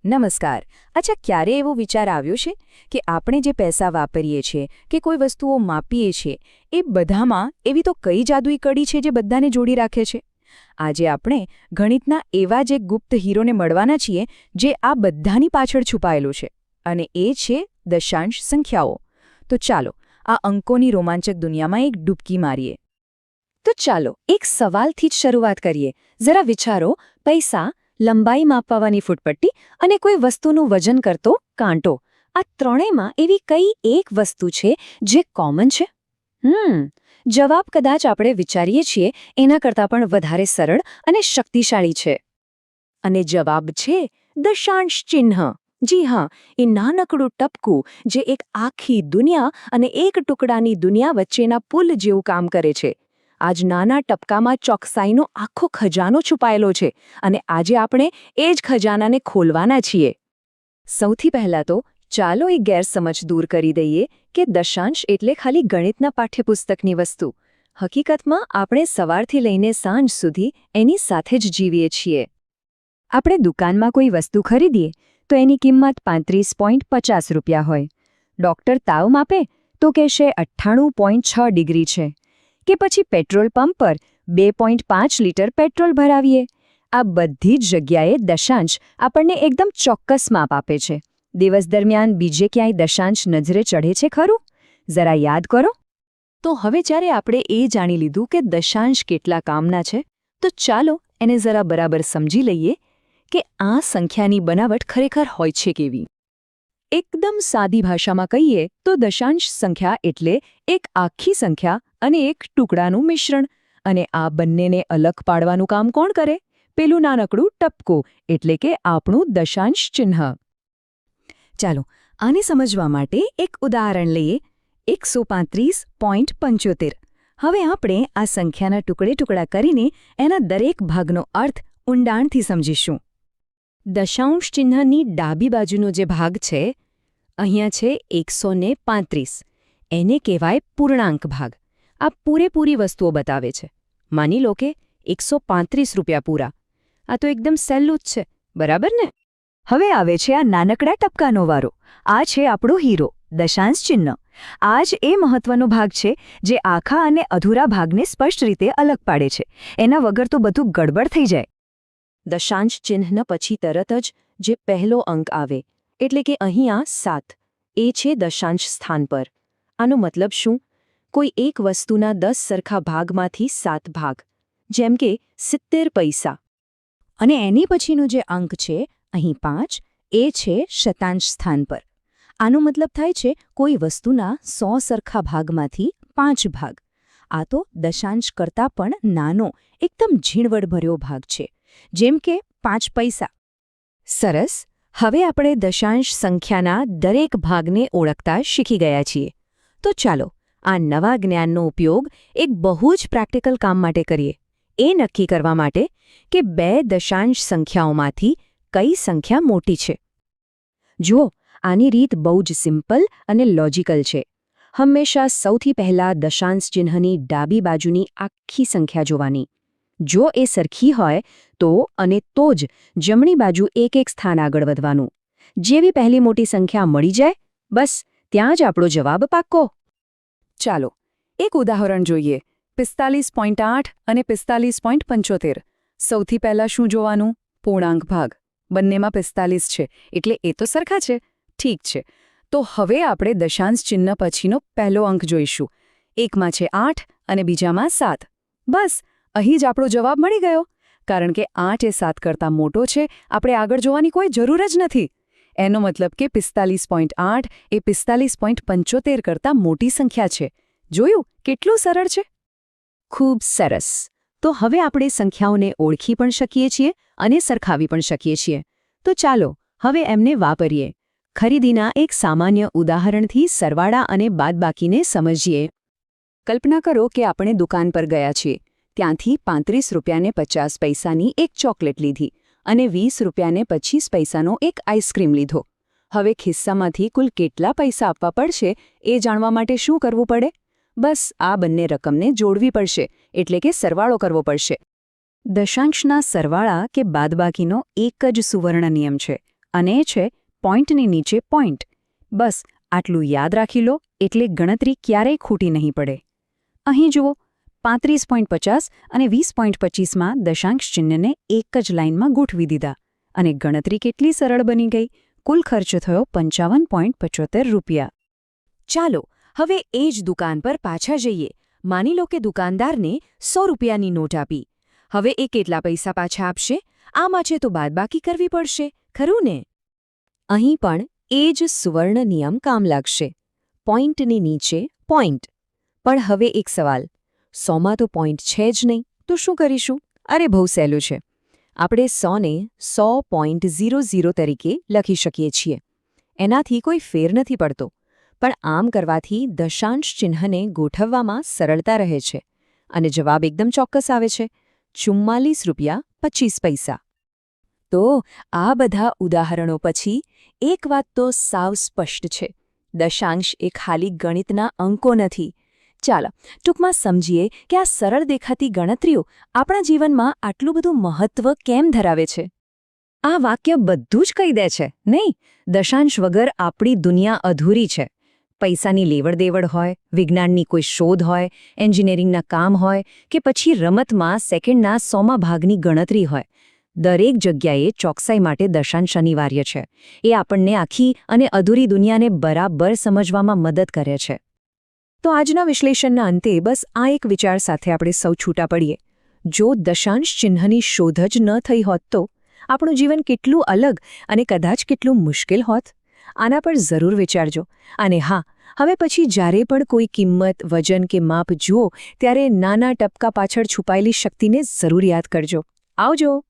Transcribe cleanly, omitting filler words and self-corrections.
નમસ્કાર. અચ્છા, ક્યારે એવો વિચાર આવ્યો છે કે આપણે જે પૈસા વાપરીએ છીએ કે કોઈ વસ્તુઓ માપીએ છીએ એ બધામાં એવી તો કઈ જાદુઈ કડી છે જે બધાને જોડી રાખે છે? આજે આપણે ગણિતના એવા જ એક ગુપ્ત હીરોને મળવાના છીએ જે આ બધાની પાછળ છુપાયેલો છે, અને એ છે દશાંશ સંખ્યાઓ. તો ચાલો આ અંકોની રોમાંચક દુનિયામાં એક ડૂબકી મારીએ. તો ચાલો એક સવાલથી જ શરૂઆત કરીએ. જરા વિચારો, પૈસા, લંબાઈ માપવાની ફૂટપટ્ટી અને કોઈ વસ્તુનું વજન કરતો કાંટો, આ ત્રણેયમાં એવી કઈ એક વસ્તુ છે જે કોમન છે? જવાબ કદાચ આપણે વિચારીએ છીએ એના કરતાં પણ વધારે સરળ અને શક્તિશાળી છે. અને જવાબ છે દશાંશ ચિહ્ન. જી હા, એ નાનકડું ટપકું જે એક આખી દુનિયા અને એક ટુકડાની દુનિયા વચ્ચેના પુલ જેવું કામ કરે છે. આજ નાના ટપકામાં ચોકસાઈનો આખો ખજાનો છુપાયેલો છે, અને આજે આપણે એ જ ખજાનાને ખોલવાના છીએ. સૌથી પહેલાં તો ચાલો એક ગેરસમજ દૂર કરી દઈએ કે દશાંશ એટલે ખાલી ગણિતના પાઠ્યપુસ્તકની વસ્તુ. હકીકતમાં આપણે સવારથી લઈને સાંજ સુધી એની સાથે જ જીવીએ છીએ. આપણે દુકાનમાં કોઈ વસ્તુ ખરીદીએ તો એની કિંમત 35.50 રૂપિયા હોય. ડૉક્ટર તાવ માપે તો કહેશે 98.6 ડિગ્રી છે. કે પછી પેટ્રોલ પંપ પર 2.5 લીટર પેટ્રોલ ભરાવીએ. આ બધી જ જગ્યાએ દશાંશ આપણને એકદમ ચોક્કસ માપ આપે છે. દિવસ દરમિયાન બીજે ક્યાંય દશાંશ નજરે ચઢે છે ખરું? જરા યાદ કરો. તો હવે જ્યારે આપણે એ જાણી લીધું કે દશાંશ કેટલા કામના છે, તો ચાલો એને જરા બરાબર સમજી લઈએ કે આ સંખ્યાની બનાવટ ખરેખર હોય છે કેવી. એકદમ સાદી ભાષામાં કહીએ તો દશાંશ સંખ્યા એટલે એક આખી સંખ્યા અને એક ટુકડાનું મિશ્રણ. અને આ બંનેને અલગ પાડવાનું કામ કોણ કરે? પેલું નાનકડું ટપકું, એટલે કે આપણું દશાંશ ચિહ્ન. ચાલો આને સમજવા માટે એક ઉદાહરણ લઈએ. 135.75. હવે આપણે આ સંખ્યાના ટુકડા કરીને એના દરેક ભાગનો અર્થ ઊંડાણથી સમજીશું. દશાંશ ચિહ્નની ડાબી બાજુનો જે ભાગ છે, અહીંયા છે 135. એને કહેવાય પૂર્ણાંક ભાગ. આ પૂરેપૂરી વસ્તુઓ બતાવે છે. માની લો કે 135 રૂપિયા પૂરા. આ તો એકદમ સહેલું જ છે, બરાબર ને? હવે આવે છે આ નાનકડા ટપકાનો વારો. આ છે આપણો હીરો, દશાંશ ચિહ્ન. આ જ એ મહત્વનો ભાગ છે જે આખા અને અધૂરા ભાગને સ્પષ્ટ રીતે અલગ પાડે છે. એના વગર તો બધું ગડબડ થઈ જાય. દશાંશ ચિહ્ન પછી તરત જ જે પહેલો અંક આવે, એટલે કે અહીંયા 7, એ છે દશાંશ સ્થાન પર. આનો મતલબ શું? કોઈ એક વસ્તુના 10 સરખા ભાગમાંથી 7 ભાગ, જેમ કે 70 પૈસા. અને એની પછીનો જે અંક છે, અહીં 5, એ છે શતાંશ સ્થાન પર. આનો મતલબ થાય છે કોઈ વસ્તુના 100 સરખા ભાગમાંથી 5 ભાગ. આ તો દશાંશ કરતાં પણ નાનો, એકદમ ઝીણવટભર્યો ભાગ છે, જેમ કે 5 પૈસા. સરસ. હવે આપણે દશાંશ સંખ્યાના દરેક ભાગને ઓળખતા શીખી ગયા છીએ. તો ચાલો આ નવા જ્ઞાનનો ઉપયોગ એક બહુ જ પ્રેક્ટિકલ કામ માટે કરીએ. એ નક્કી કરવા માટે કે બે દશાંશ સંખ્યાઓમાંથી કઈ સંખ્યા મોટી છે. જુઓ, આની રીત બહુ જ સિમ્પલ અને લોજિકલ છે. હંમેશા સૌથી પહેલાં દશાંશ ચિહ્નની ડાબી બાજુની આખી સંખ્યા જોવાની. જો એ સરખી હોય તો અને તો જ જમણી બાજુ એક સ્થાન આગળ વધવાનું. જેવી પહેલી મોટી સંખ્યા મળી જાય, બસ ત્યાં જ આપણો જવાબ પાક્કો. ચાલો એક ઉદાહરણ જોઈએ. 45.8 અને 45.75. સૌથી પહેલાં શું જોવાનું? પૂર્ણાંક ભાગ. બંનેમાં 45 છે, એટલે એ તો સરખા છે. ઠીક છે, તો હવે આપણે દશાંશ ચિહ્ન પછીનો પહેલો અંક જોઈશું. એકમાં છે 8 અને બીજામાં 7. બસ અહીં જ આપણો જવાબ મળી ગયો. કારણ કે 8 એ 7 કરતાં મોટો છે, આપણે આગળ જોવાની કોઈ જરૂર જ નથી. એનો મતલબ કે 45.8 એ 45.75 કરતાં મોટી સંખ્યા છે. જોયું કેટલું સરળ છે? ખૂબ સરસ. તો હવે આપણે સંખ્યાઓને ઓળખી પણ શકીએ છીએ અને સરખાવી પણ શકીએ છીએ. તો ચાલો હવે એમને વાપરીએ. ખરીદીના એક સામાન્ય ઉદાહરણથી સરવાળા અને બાદબાકીને સમજીએ. કલ્પના કરો કે આપણે દુકાન પર ગયા છીએ. ત્યાંથી 35 રૂપિયાને 50 પૈસાની એક ચોકલેટ લીધી અને 20 રૂપિયાને 25 પૈસાનો એક આઈસ્ક્રીમ લીધો. હવે ખિસ્સામાંથી કુલ કેટલા પૈસા આપવા પડશે એ જાણવા માટે શું કરવું પડે? બસ આ બંને રકમને જોડવી પડશે, એટલે કે સરવાળો કરવો પડશે. દશાંશના સરવાળા કે બાદબાકીનો એક જ સુવર્ણ નિયમ છે, અને એ છે પોઈન્ટની નીચે પોઈન્ટ. બસ આટલું યાદ રાખી લો એટલે ગણતરી ક્યારેય ખોટી નહીં પડે. અહીં જુઓ 35.50 અને 20.25માં દશાંશ ચિહ્નને એક જ લાઇનમાં ગોઠવી દીધા અને ગણતરી કેટલી સરળ બની ગઈ. કુલ ખર્ચ થયો 55.75 રૂપિયા. ચાલો હવે એ જ દુકાન પર પાછા જઈએ. માની લો કે દુકાનદારને 100 રૂપિયાની નોટ આપી. હવે એ કેટલા પૈસા પાછા આપશે? આમાં છે તો બાદબાકી કરવી પડશે, ખરું ને? અહીં પણ એ જ સુવર્ણ નિયમ કામ લાગશે. પોઈન્ટની નીચે પોઈન્ટ. પણ હવે એક સવાલ, 100માં તો પોઈન્ટ છે જ નહીં, તો શું કરીશું? અરે બહુ સહેલું છે. આપણે 100ને 100.00 તરીકે લખી શકીએ છીએ. એનાથી કોઈ ફેર નથી પડતો. પણ આમ કરવાથી દશાંશ ચિહ્નને ગોઠવવામાં સરળતા રહે છે અને જવાબ એકદમ ચોક્કસ આવે છે, 44 રૂપિયા 25 પૈસા. તો આ બધા ઉદાહરણો પછી એક વાત તો સાવ સ્પષ્ટ છે. દશાંશ એ ખાલી ગણિતના અંકો નથી. ચાલો ટૂંકમાં સમજીએ કે આ સરળ દેખાતી ગણતરીઓ આપણા જીવનમાં આટલું બધું મહત્વ કેમ ધરાવે છે. આ વાક્ય બધું જ કહી દે છે, નહીં? દશાંશ વગર આપણી દુનિયા અધૂરી છે. પૈસાની લેવડ-દેવડ હોય, વિજ્ઞાનની કોઈ શોધ હોય, એન્જિનિયરિંગના કામ હોય કે પછી રમતમાં સેકન્ડના 100મા ભાગની ગણતરી હોય, દરેક જગ્યાએ ચોકસાઈ માટે દશાંશ અનિવાર્ય છે. એ આપણને આખી અને અધૂરી દુનિયાને બરાબર સમજવામાં મદદ કરે છે. તો આજના વિશ્લેષણના અંતે બસ આ એક વિચાર સાથે આપણે સૌ છૂટા પડીએ. જો દશાંશ ચિહ્નની શોધ જ ન થઈ હોત તો આપણું જીવન કેટલું અલગ અને કદાચ કેટલું મુશ્કેલ હોત? આના પર જરૂર વિચારજો. અને હા, હવે પછી જ્યારે પણ કોઈ કિંમત, વજન કે માપ જુઓ ત્યારે નાના ટપકા પાછળ છુપાયેલી શક્તિને જરૂર યાદ કરજો. આવજો.